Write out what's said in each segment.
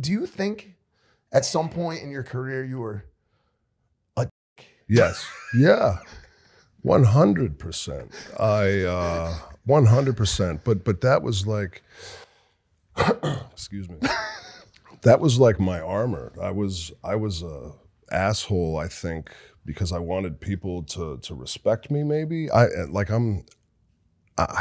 do you think at some point in your career you were a Yes. Yeah. 100%. 100%. But that was like, excuse me. That was like my armor. I was a asshole, I think, because I wanted people to respect me. Maybe I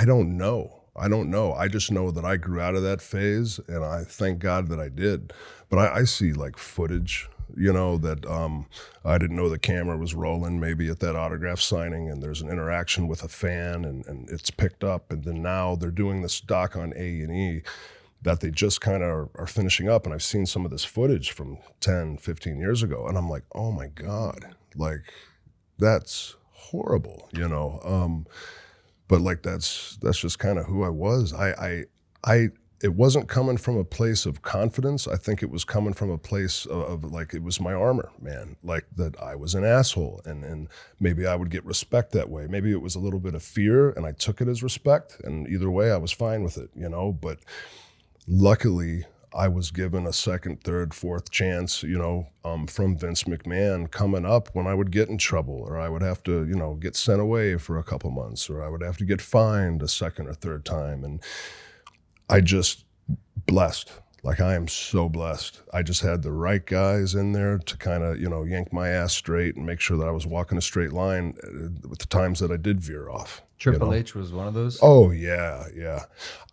don't know. I don't know. I just know that I grew out of that phase, and I thank God that I did. But I see like footage, that I didn't know the camera was rolling maybe at that autograph signing, and there's an interaction with a fan, and it's picked up. And then now they're doing this doc on A&E that they just kind of are finishing up. And I've seen some of this footage from 10, 15 years ago, and I'm like, oh my God, like that's horrible, But like that's just kind of who I was. It wasn't coming from a place of confidence. I think it was coming from a place of like, it was my armor, man. Like that I was an asshole, and maybe I would get respect that way. Maybe it was a little bit of fear, and I took it as respect. And either way, I was fine with it, But luckily, I was given a second, third, fourth chance, from Vince McMahon coming up when I would get in trouble, or I would have to, get sent away for a couple months, or I would have to get fined a second or third time. And I just blessed. Like I am so blessed. I just had the right guys in there to kind of, yank my ass straight and make sure that I was walking a straight line with the times that I did veer off. Triple H was one of those? Oh yeah.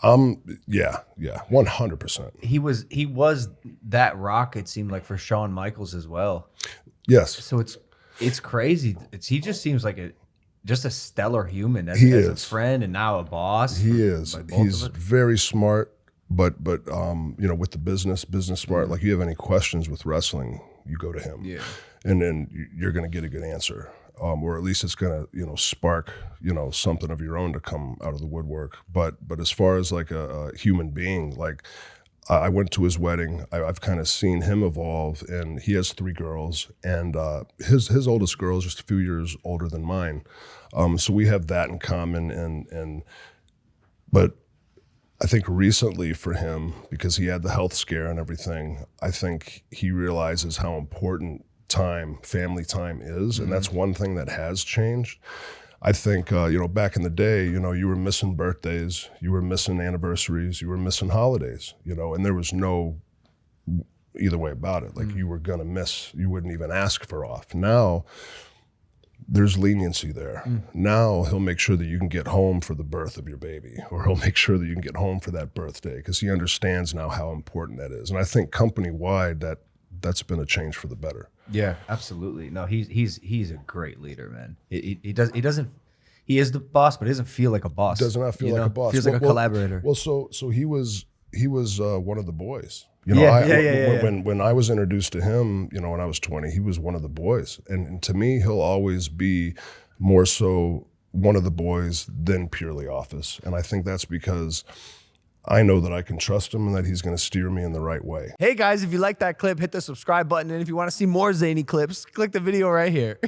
100%. He was that Rock, it seemed like, for Shawn Michaels as well. Yes. So it's crazy. He just seems like just a stellar human as a friend, and now a boss. He is. He's very smart, but with the business smart. Like, you have any questions with wrestling, you go to him. Yeah. And then you're going to get a good answer. Or at least it's going to, spark, something of your own to come out of the woodwork. But as far as like a human being, like I went to his wedding. I've kind of seen him evolve, and he has 3 girls, and his oldest girl is just a few years older than mine. So we have that in common. But I think recently for him, because he had the health scare and everything, I think he realizes how important family time is. And that's one thing that has changed. I think, back in the day, you were missing birthdays, you were missing anniversaries, you were missing holidays, and there was no either way about it. Like you were gonna miss, you wouldn't even ask for off. Now, there's leniency there. Now he'll make sure that you can get home for the birth of your baby, or he'll make sure that you can get home for that birthday, because he understands now how important that is. And I think company-wide, that's been a change for the better. Yeah, absolutely. No, he's a great leader, man. He is the boss, but he doesn't feel like a boss. Does not feel like a boss. Feels like a collaborator. Well, so he was one of the boys. Yeah. When I was introduced to him, when I was 20, he was one of the boys. And to me, he'll always be more so one of the boys than purely office. And I think that's because I know that I can trust him and that he's going to steer me in the right way. Hey guys, if you like that clip, hit the subscribe button. And if you want to see more zany clips, click the video right here.